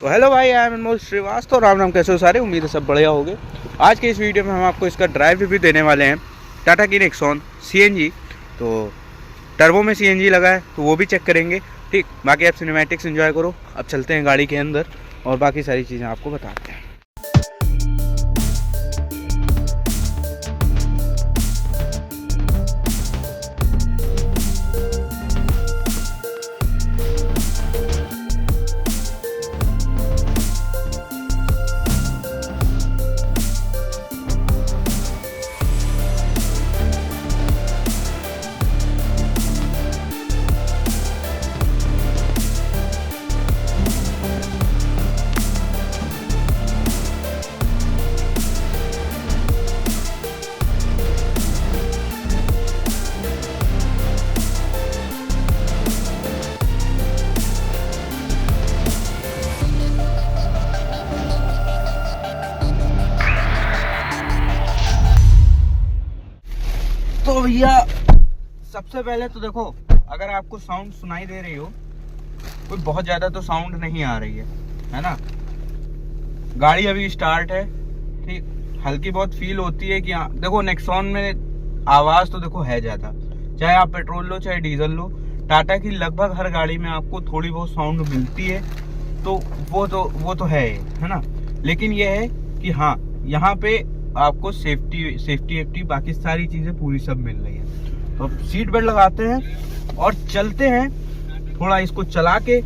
तो हेलो भाई, I am अनमोल श्रीवास्तव। राम राम, कैसे हो सारे? उम्मीद है सब बढ़िया होगे। आज के इस वीडियो में हम आपको इसका ड्राइव रिव्यू देने वाले हैं। टाटा की नेक्सॉन सीएनजी। तो टर्बो में सीएनजी लगा है तो वो भी चेक करेंगे। ठीक, बाकी आप सिनेमैटिक्स एंजॉय करो। अब चलते हैं गाड़ी के अंदर और बाकी सारी चीज़ें आपको बताते हैं। तो भैया, सबसे पहले तो देखो, अगर आपको साउंड सुनाई दे रही हो, कोई बहुत ज़्यादा तो साउंड नहीं आ रही है ना। गाड़ी अभी स्टार्ट है। ठीक, हल्की बहुत फील होती है कि हाँ, देखो नेक्सॉन में आवाज़ तो देखो है ज़्यादा, चाहे आप पेट्रोल लो चाहे डीजल लो। टाटा की लगभग हर गाड़ी में आपको थोड़ी बहुत साउंड मिलती है, तो वो तो है ना। लेकिन ये है कि हाँ, यहाँ पे आपको सेफ्टी सेफ्टी वेफ्टी बाकी सारी चीज़ें पूरी सब मिल रही है। तो अब सीट बेल्ट लगाते हैं और चलते हैं। थोड़ा इसको चला के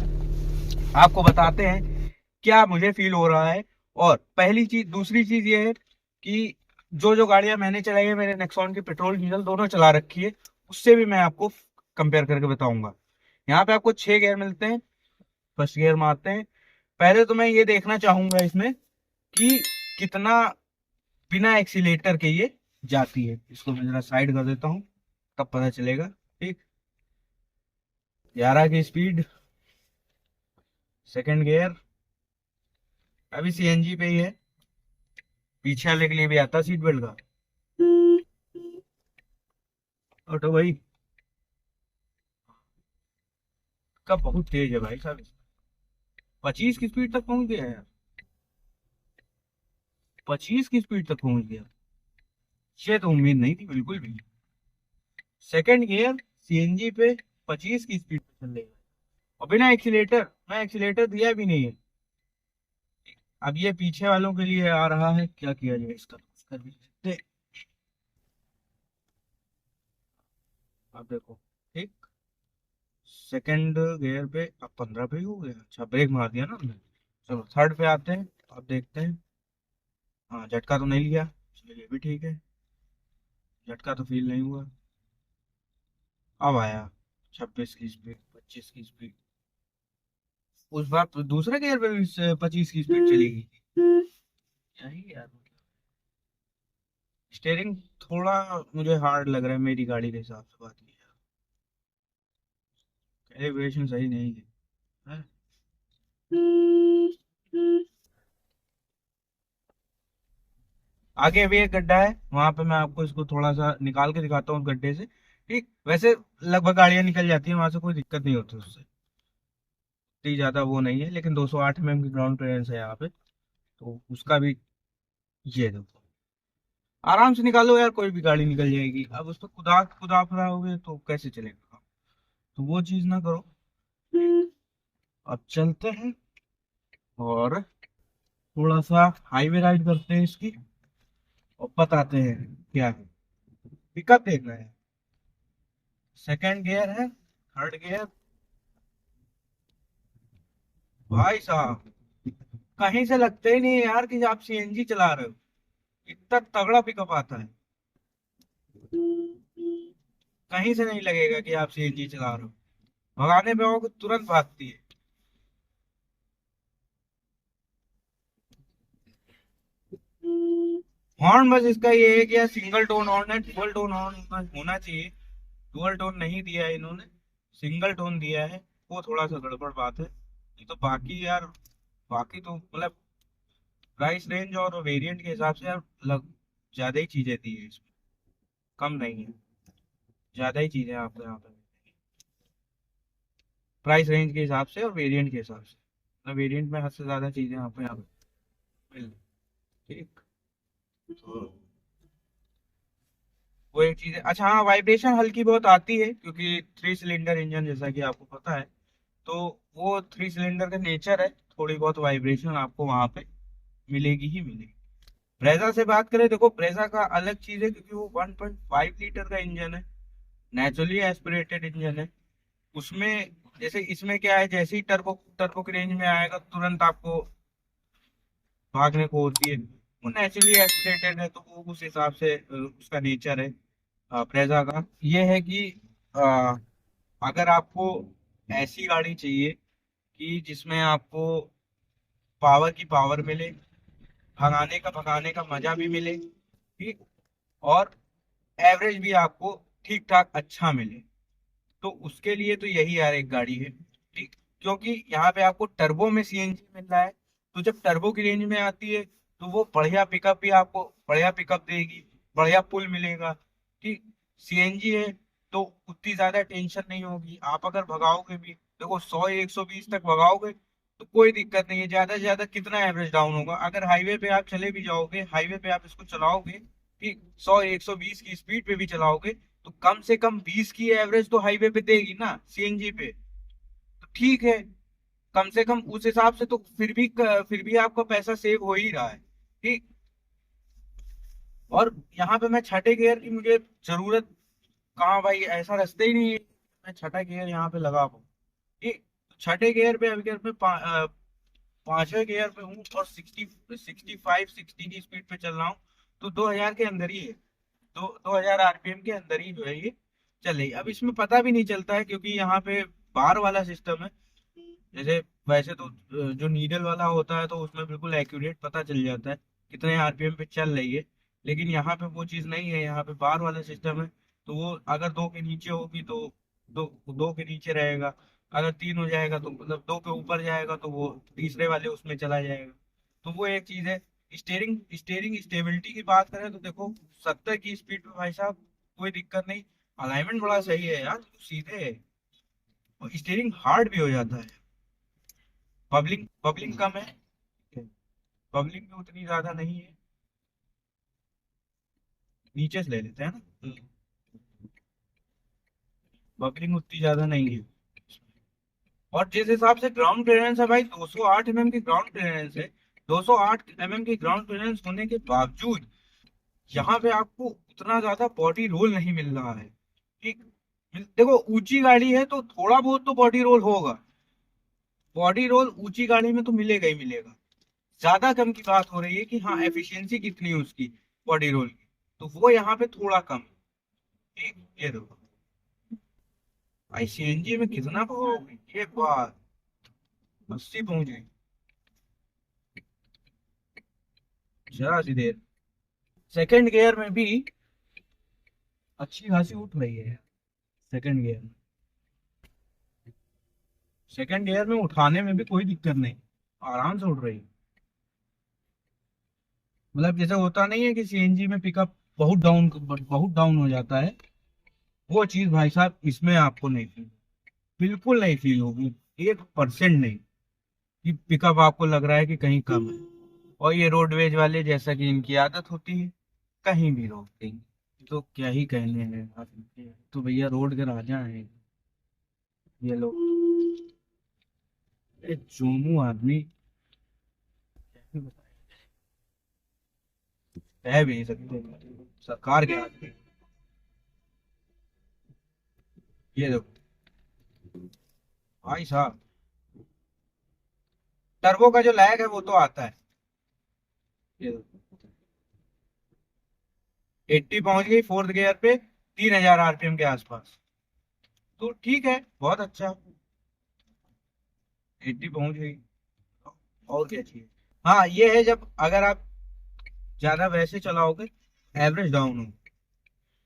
आपको बताते हैं क्या मुझे फील हो रहा है। और पहली चीज, दूसरी चीज ये है कि जो गाड़ियां मैंने चलाई है, मैंने नेक्सॉन की पेट्रोल डीजल दोनों चला रखी है, उससे भी मैं आपको कंपेयर करके बताऊंगा। यहाँ पे आपको 6 गियर मिलते हैं। फर्स्ट गियर मारते हैं। पहले तो मैं ये देखना चाहूंगा इसमें कि कितना बिना एक्सीलेटर के ये जाती है। इसको मैं जरा साइड कर देता हूँ, तब पता चलेगा। ठीक, 11 की स्पीड, सेकंड गियर। अभी सीएनजी पे ही है। पीछे वाले के लिए भी आता सीट बेल्ट का। ऑटो भाई का बहुत तेज है भाई साहब। 25 की स्पीड तक पहुंच गया है। 25 की स्पीड तक पहुंच गया, ये तो उम्मीद नहीं थी बिल्कुल भी। सेकंड गियर सीएनजी पे 25 की स्पीड पे चल रही है और बिना एक्सीलेटर। मैं एक्सीलेटर दिया भी नहीं है। अब ये पीछे वालों के लिए आ रहा है, क्या किया जाए इसका, उसका भी देखते। अब देखो, ठीक, सेकंड गियर पे अब 15 पे ही हो गया। अच्छा, ब्रेक मार दिया ना हमने। चलो थर्ड पे आते हैं, अब देखते हैं। हाँ, झटका तो नहीं लिया, चलिए ये भी ठीक है। झटका तो फील नहीं हुआ। अब आया 26 की स्पीड, 25 की स्पीड। उस बार तो दूसरे गियर पे भी 25 की स्पीड चलेगी। यही यार, स्टेयरिंग थोड़ा मुझे हार्ड लग रहा है मेरी गाड़ी के हिसाब से। बात ये है, कैलिब्रेशन सही नहीं है। आगे भी एक गड्ढा है, वहां पे मैं आपको इसको थोड़ा सा निकाल के दिखाता हूँ गड्ढे से। ठीक, वैसे लगभग गाड़ियां निकल जाती है वहां से, कोई दिक्कत नहीं होती उससे। इतनी ज्यादा वो नहीं है, लेकिन 208 mm की ग्राउंड क्लियरेंस है यहाँ पे, तो उसका भी ये देखो, आराम से निकालो यार, कोई भी गाड़ी निकल जाएगी। अब उस पर खुदा खुदा फराओगे तो कैसे चलेगा, तो वो चीज ना करो। अब चलते हैं और थोड़ा सा हाईवे राइड करते हैं इसकी और बताते हैं क्या है। पिकअप देखना है, सेकंड गियर है, थर्ड गियर। भाई साहब, कहीं से लगते ही नहीं है यार कि आप सीएनजी चला रहे हो। इतना तगड़ा पिकअप आता है, कहीं से नहीं लगेगा कि आप सीएनजी चला रहे हो। भगाने पे आओगे तुरंत भागती है। हॉर्न बस इसका ये है कि यार सिंगल टोन हॉर्न है, डुअल टोन हॉर्न होना चाहिए। डुअल टोन नहीं दिया है इन्होंने, सिंगल टोन दिया है। वो थोड़ा सा गड़बड़ बात है। नहीं तो बाकी यार, बाकी तो मतलब प्राइस रेंज और वेरिएंट के हिसाब से यार ज्यादा ही चीजें दी है इसमें, कम नहीं है। ज्यादा ही चीजें आपको यहाँ पे प्राइस रेंज के हिसाब से और वेरिएंट के हिसाब से। वेरिएंट में हद से ज्यादा चीजें आपको यहाँ पे मिल, ठीक। तो वो एक चीज है। अच्छा हाँ, वाइब्रेशन हल्की बहुत आती है क्योंकि 3 सिलेंडर इंजन जैसा कि आपको पता है, तो वो 3 सिलेंडर का नेचर है, थोड़ी बहुत वाइब्रेशन आपको वहां पे मिलेगी ही मिलेगी। ब्रेजा से बात करें, देखो ब्रेजा का अलग चीज है क्योंकि वो 1.5 लीटर का इंजन है, नेचुरली एस्पिरेटेड इंजन है। उसमें जैसे इसमें क्या है, जैसे ही टर्बो टर्बो की रेंज में आएगा तुरंत आपको भागने को होती है। वो नेचुरली एस्पिरेटेड है, तो वो उस हिसाब से उसका नेचर है। ब्रेजा का ये है कि अ, अगर आपको ऐसी गाड़ी चाहिए कि जिसमें आपको पावर की पावर मिले, भगाने का मजा भी मिले, ठीक, और एवरेज भी आपको ठीक ठाक अच्छा मिले, तो उसके लिए तो यही यार एक गाड़ी है, ठीक। क्योंकि यहाँ पे आपको टर्बो में सीएनजी मिल रहा है, तो जब टर्बो की रेंज में आती है तो वो बढ़िया पिकअप भी आपको बढ़िया पिकअप देगी, बढ़िया पुल मिलेगा, ठीक। सीएनजी है तो उतनी ज्यादा टेंशन नहीं होगी, आप अगर भगाओगे भी, देखो 100 120 तक भगाओगे तो कोई दिक्कत नहीं है। ज्यादा से ज्यादा कितना एवरेज डाउन होगा, अगर हाईवे पे आप चले भी जाओगे, हाईवे पे आप इसको चलाओगे, ठीक, 100 120 की स्पीड पे भी चलाओगे, तो कम से कम 20 की एवरेज तो हाईवे पे देगी ना सीएनजी पे, तो ठीक है। कम से कम उस हिसाब से तो फिर भी आपका पैसा सेव हो ही रहा है, ठीक। और यहाँ पे मैं छठे गियर की मुझे जरूरत कहाँ भाई, ऐसा रास्ते ही नहीं है मैं छठा गियर यहाँ पे लगा पाऊँ, ठीक। छठे गियर पे अभी गियर पे पांचवें गियर पे हूँ और 65 60 की स्पीड पे चल रहा हूँ, तो 2000 के अंदर ही है, 2000 आरपीएम के अंदर ही जो है ये चल रही है। अब इसमें पता भी नहीं चलता है क्योंकि यहाँ पे बार वाला सिस्टम है। जैसे वैसे तो जो नीडल वाला होता है तो उसमें बिल्कुल एक्यूरेट पता चल जाता है कितने आरपीएम पे चल रही है, लेकिन यहाँ पे वो चीज़ नहीं है, यहाँ पे बार वाला सिस्टम है। तो वो अगर 2 के नीचे होगी तो 2 के नीचे रहेगा, अगर 3 हो जाएगा तो मतलब 2 के ऊपर जाएगा तो वो तीसरे वाले उसमें चला जाएगा। तो वो एक चीज़ है। स्टेयरिंग स्टेयरिंग स्टेबिलिटी की बात करें तो देखो 70 की स्पीड पे भाई साहब कोई दिक्कत नहीं, अलाइनमेंट बड़ा सही है यार, सीधे है, और स्टीयरिंग हार्ड भी हो जाता है। बबलिंग बबलिंग कम है, बबलिंग भी उतनी ज्यादा नहीं है। नीचे से ले लेते हैं ना, बबलिंग उतनी ज्यादा नहीं है। और जिस हिसाब से ग्राउंड क्लियरेंस है भाई, 208 एमएम की ग्राउंड क्लियरेंस है, 208 एमएम की ग्राउंड क्लियरेंस होने के बावजूद यहाँ पे आपको उतना ज्यादा बॉडी रोल नहीं मिल रहा है, ठीक। देखो ऊंची गाड़ी है तो थोड़ा बहुत तो बॉडी रोल होगा, बॉडी रोल ऊंची गाड़ी में तो मिलेगा ही मिलेगा। ज्यादा कम की बात हो रही है कि हाँ एफिशिएंसी कितनी है उसकी बॉडी रोल की, तो वो यहाँ पे थोड़ा कम है, ठीक। ये देखो भाई सीएनजी में कितना पावर होगी, ये बात 80 पहुंच गई जरा सी देर। सेकंड गियर में भी अच्छी खासी उठ रही है, सेकंड गियर में, सेकंड गियर में उठाने में भी कोई दिक्कत नहीं, आराम से उठ रही है। मतलब जैसे होता नहीं है कि सीएनजी में पिकअप बहुत डाउन हो जाता है, वो चीज भाई साहब इसमें आपको नहीं फील, बिल्कुल नहीं फील होगी, 1% नहीं कि पिकअप आपको लग रहा है कि कहीं कम है। और ये रोडवेज वाले जैसा कि इनकी आदत होती है कहीं भी रोक देंगे, तो क्या ही कहने हैं आप इनके। तो भैया रोड के राजा हैं ये लोग, ये जोमू आदमी कैसे कह भी नहीं सकते, सरकार के आदमी। ये देखो भाई साहब, टर्बो का जो लैग है वो तो आता है, ये देखो 80 पहुंच गई फोर्थ गियर पे, 3000 आरपीएम के आसपास, तो ठीक है, बहुत अच्छा, 80 पहुंच गई, और क्या चाहिए। हाँ ये है, जब अगर आप ज्यादा वैसे चलाओगे एवरेज डाउन हो,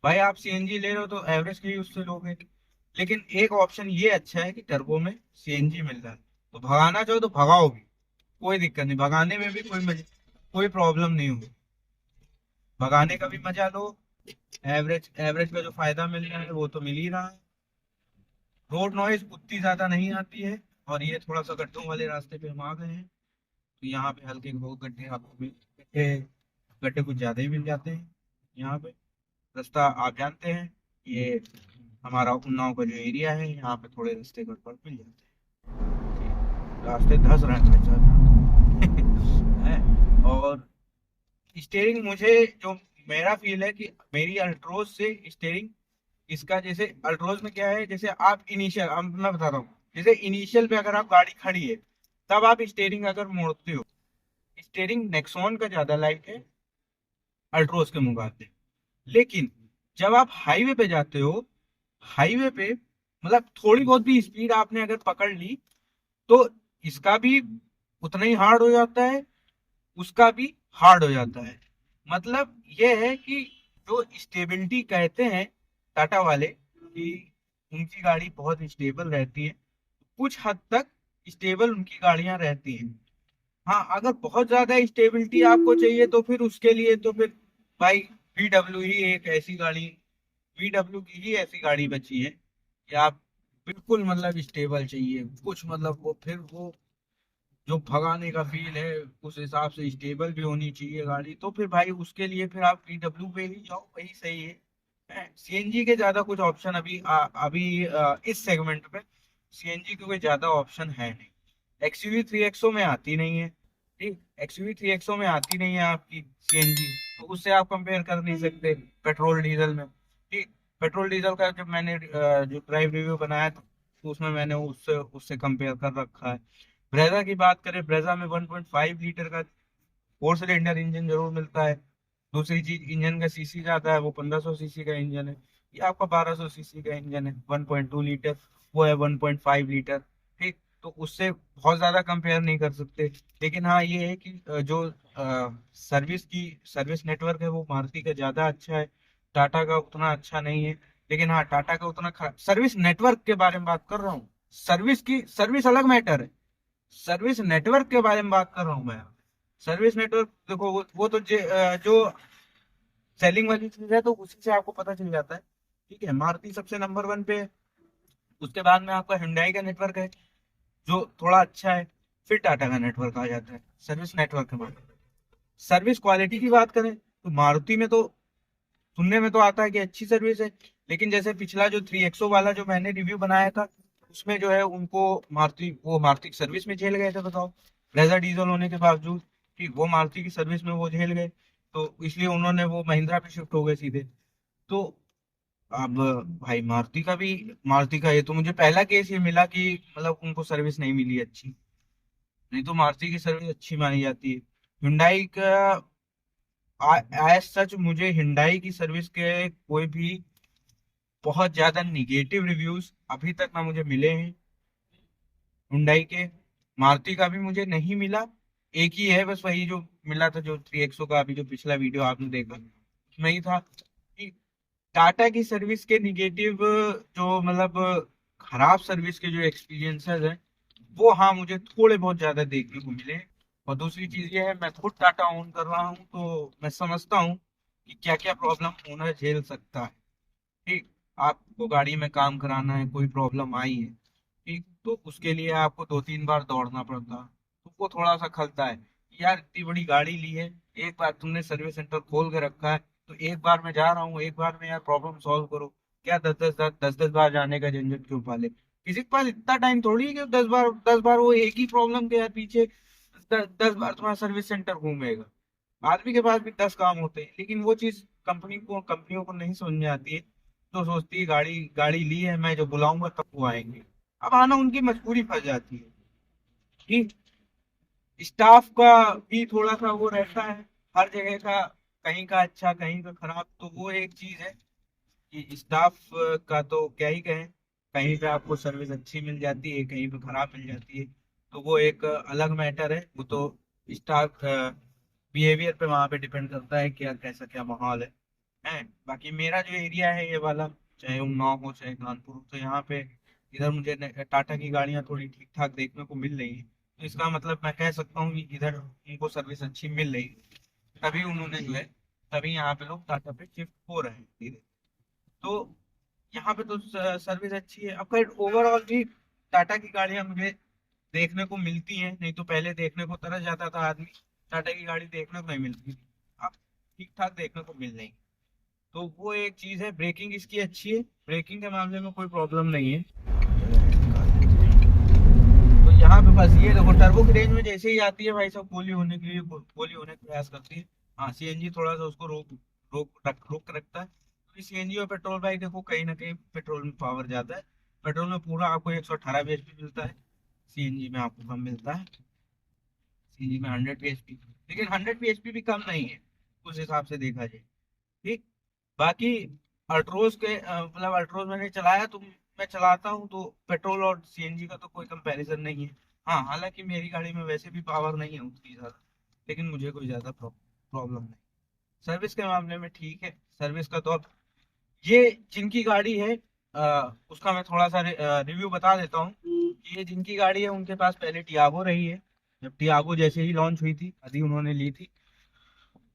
भाई आप सीएनजी ले रहे हो तो एवरेज की उससे लोगे, लेकिन एक ऑप्शन ये अच्छा है कि टर्बो में सीएनजी मिल रहा है, तो भगाना चाहो तो भगाओ भी, कोई दिक्कत नहीं, भगाने में भी कोई प्रॉब्लम नहीं होगी, भगाने का भी मजा लो, एवरेज एवरेज का जो फायदा मिल रहा है वो तो मिल ही रहा है। रोड नॉइज उतनी ज्यादा नहीं आती है, और ये थोड़ा सा गड्ढों वाले रास्ते पे हम आ गए हैं। तो यहाँ पे हल्के बहुत गड्ढे आपको गड्ढे गड्ढे कुछ ज्यादा ही मिल जाते हैं यहाँ पे। रास्ता आप जानते हैं, ये हमारा उन्नाव का जो एरिया है, यहाँ पे थोड़े रास्ते गड़बड़ मिल जाते हैं। रास्ते धस रहे हैं भाई साहब है। और स्टेयरिंग मुझे जो मेरा फील है कि मेरी अल्ट्रोज से स्टेयरिंग इसका, जैसे अल्ट्रोज में क्या है, जैसे आप इनिशियल, मैं बताता हूँ, जैसे इनिशियल पे अगर आप गाड़ी खड़ी है तब आप स्टेयरिंग अगर मोड़ते हो, स्टेयरिंग नेक्सॉन का ज्यादा लाइट है अल्ट्रोज के मुकाबले। लेकिन जब आप हाईवे पे जाते हो, हाईवे पे मतलब थोड़ी बहुत भी स्पीड आपने अगर पकड़ ली तो इसका भी उतना ही हार्ड हो जाता है, उसका भी हार्ड हो जाता है। मतलब यह है कि जो स्टेबिलिटी कहते हैं टाटा वाले कि उनकी गाड़ी बहुत स्टेबल रहती है, कुछ हद तक स्टेबल उनकी गाड़ियां रहती हैं। हाँ, अगर बहुत ज्यादा स्टेबिलिटी आपको चाहिए तो फिर उसके लिए तो फिर भाई VW ही एक ऐसी गाड़ी, VW की ही ऐसी गाड़ी बची है कि आप बिल्कुल मतलब स्टेबल चाहिए कुछ, मतलब वो फिर वो जो भगाने का फील है उस हिसाब से स्टेबल भी होनी चाहिए गाड़ी, तो फिर भाई उसके लिए फिर आप VW पे ही जाओ, वही सही है। CNG के ज्यादा कुछ ऑप्शन इस सेगमेंट पे CNG के कोई ज्यादा ऑप्शन है नहीं। XUV 3XO में आती नहीं है, ठीक, XUV 3XO में आती नहीं है आपकी CNG, तो उससे आप कंपेयर कर नहीं सकते पेट्रोल डीजल में। ठीक, पेट्रोल डीजल का जब मैंने जो ड्राइव रिव्यू बनाया था तो उसमें मैंने उससे उससे कंपेयर कर रखा है। ब्रेजा की बात करें, ब्रेजा में 1.5 लीटर का 4 सिलेंडर इंजन जरूर मिलता है। दूसरी चीज, इंजन का सीसी ज्यादा है, वो 1500 सीसी का इंजन है। ये आपका 1200 सीसी का इंजन है 1.2 लीटर, वो है 1.5 लीटर। ठीक, तो उससे बहुत ज्यादा कंपेयर नहीं कर सकते। लेकिन हाँ ये है कि जो सर्विस नेटवर्क है वो मारुति का ज्यादा अच्छा है, टाटा का उतना अच्छा नहीं है। लेकिन हाँ, टाटा का उतना खराब, सर्विस नेटवर्क के बारे में बात कर रहा हूँ, सर्विस अलग मैटर है, सर्विस नेटवर्क के बारे में बात कर रहा हूँ मैं। सर्विस नेटवर्क देखो, वो तो जो सेलिंग वाली चीज है तो उसी से आपको पता चल जाता है। ठीक है, मारुति सबसे नंबर 1 पे है, उसके बाद में आपका हुंडई का नेटवर्क है जो थोड़ा अच्छा है, फिर टाटा का नेटवर्क आ जाता है सर्विस नेटवर्क के बाद। सर्विस क्वालिटी की बात करें तो मारुति में तो सुनने में तो आता है कि अच्छी सर्विस है, लेकिन जैसे पिछला जो 3XO वाला जो मैंने रिव्यू बनाया था उसमें जो है उनको मारुति की सर्विस में झेल गए थे, बताओ, ब्रेजा डीजल होने के बावजूद। ठीक, वो मारुति की सर्विस में वो झेल गए, तो इसलिए उन्होंने वो महिंद्रा पे शिफ्ट हो गए सीधे। तो अब भाई मारुति का ये तो मुझे पहला केस ये मिला कि मतलब उनको सर्विस नहीं मिली अच्छी, नहीं तो मारुति की सर्विस अच्छी मानी जाती है। हुंडई का एज सच मुझे हिंडाई की सर्विस के कोई भी बहुत ज्यादा निगेटिव रिव्यूज अभी तक ना मुझे मिले हैं हुंडई के। मारुति का भी मुझे नहीं मिला, एक ही है बस, वही जो मिला था जो 3XO का, अभी जो पिछला वीडियो आपने देखा उसमें ही था कि टाटा की सर्विस के निगेटिव, जो मतलब खराब सर्विस के जो एक्सपीरियंसेस हैं वो हाँ मुझे थोड़े बहुत ज्यादा देखने को मिले। और दूसरी चीज ये है, मैं खुद टाटा ओन कर रहा हूँ तो मैं समझता हूँ कि क्या क्या प्रॉब्लम ओनर झेल सकता है। ठीक, आपको गाड़ी में काम कराना है, कोई प्रॉब्लम आई है, ठीक, तो उसके लिए आपको 2-3 बार दौड़ना पड़ता है, तो वो थोड़ा सा खलता है। यार इतनी बड़ी गाड़ी ली है, एक बार तुमने सर्विस सेंटर खोल के रखा है, तो एक बार मैं जा रहा हूँ, एक बार में यार प्रॉब्लम सॉल्व करो, क्या 10-10 बार जाने का झंझट क्यों पाले। किसी के पास इतना टाइम थोड़ी है कि 10 बार वो एक ही प्रॉब्लम के यार पीछे 10 बार तुम्हारा सर्विस सेंटर घूमेगा। आदमी के पास भी 10 काम होते हैं, लेकिन वो चीज कंपनियों को नहीं समझ में आती है। तो सोचती है गाड़ी गाड़ी ली है, मैं जो बुलाऊंगा तब वो आएंगे, अब आना उनकी मजबूरी फंस जाती है। ठीक, स्टाफ का भी थोड़ा सा वो रहता है, हर जगह का, कहीं का अच्छा कहीं का खराब, तो वो एक चीज है कि स्टाफ का तो क्या ही कहें, कहीं पे आपको सर्विस अच्छी मिल जाती है, कहीं पे खराब मिल जाती है, तो वो एक अलग मैटर है, वो तो स्टाफ बिहेवियर पे वहां पे डिपेंड करता है क्या कैसा क्या माहौल है। बाकी मेरा जो एरिया है ये वाला, चाहे उन्नाव हो चाहे कानपुर हो, तो यहाँ पे इधर मुझे टाटा की गाड़ियाँ थोड़ी ठीक ठाक देखने को मिल रही है, तो इसका मतलब मैं कह सकता हूँ कि इधर उनको सर्विस अच्छी मिल रही है, तभी उन्होंने जो है, तभी यहाँ पे लोग टाटा पे शिफ्ट हो रहे हैं धीरे। तो यहाँ पे तो सर्विस अच्छी है। अब खैर ओवरऑल भी टाटा की गाड़ियाँ मुझे देखने को मिलती हैं, नहीं तो पहले देखने को तरस जाता था आदमी, टाटा की गाड़ी देखने को नहीं मिलती थी, अब ठीक ठाक देखने को मिल रही। तो वो एक चीज है। ब्रेकिंग इसकी अच्छी है, ब्रेकिंग के मामले में कोई प्रॉब्लम नहीं है। तो यहाँ पे बस ये देखो, टर्बो की रेंज में जैसे ही आती है भाई साहब, गोली होने के लिए गोली होने का प्रयास करती है। हाँ, सीएनजी थोड़ा सा उसको रोक रखता है, क्योंकि सीएनजी और पेट्रोल बाइक देखो कहीं ना कहीं पेट्रोल में पावर ज्यादा है। पेट्रोल में पूरा आपको 118 bhp मिलता है, सीएनजी में आपको कम मिलता है। सीएनजी में 100 bhp, लेकिन 100 bhp भी कम नहीं है उस हिसाब से देखा जाए। ठीक। बाकी अल्ट्रोज के मतलब अल्ट्रोज मैंने चलाया, तो मैं चलाता हूँ तो पेट्रोल और सीएनजी का तो कोई कंपैरिजन नहीं है। हाँ, हालांकि मेरी गाड़ी में वैसे भी पावर नहीं है उतनी ज्यादा, लेकिन मुझे कोई ज्यादा प्रॉब्लम नहीं। सर्विस के मामले में ठीक है। सर्विस का तो अब ये जिनकी गाड़ी है उसका मैं थोड़ा सा रिव्यू बता देता हूँ। ये जिनकी गाड़ी है उनके पास पहले टियागो रही है, जब टियागो जैसे ही लॉन्च हुई थी अभी उन्होंने ली थी,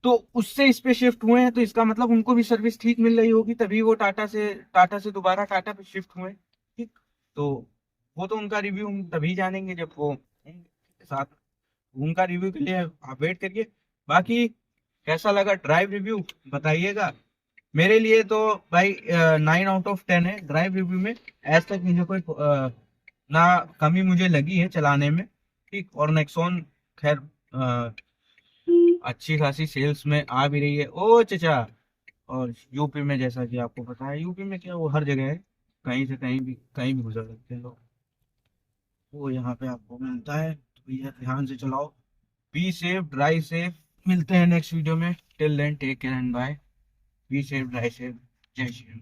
तो उससे इस पे शिफ्ट हुए हैं, तो इसका मतलब उनको भी सर्विस ठीक मिल रही होगी, तभी वो टाटा से दोबारा टाटा पे शिफ्ट हुए। ठीक। तो वो तो उनका रिव्यू हम तभी जानेंगे जब वो उनके साथ, उनका रिव्यू के लिए आप वेट करिए। बाकी कैसा लगा ड्राइव रिव्यू बताइएगा। मेरे लिए तो भाई 9/10 है ड्राइव रिव्यू में। आज तक मुझे कोई ना कमी मुझे लगी है चलाने में। ठीक। और नेक्सॉन खैर अच्छी खासी सेल्स में आ भी रही है ओ चचा। और यूपी में जैसा कि आपको पता है, यूपी में क्या वो हर जगह है, कहीं भी गुजर सकते हैं लोग। वो यहाँ पे आपको मिलता है, तो भैया ध्यान से चलाओ। Be safe, drive safe. मिलते हैं नेक्स्ट वीडियो में। Till then take care and bye. Be safe, drive safe. जय श्री राम।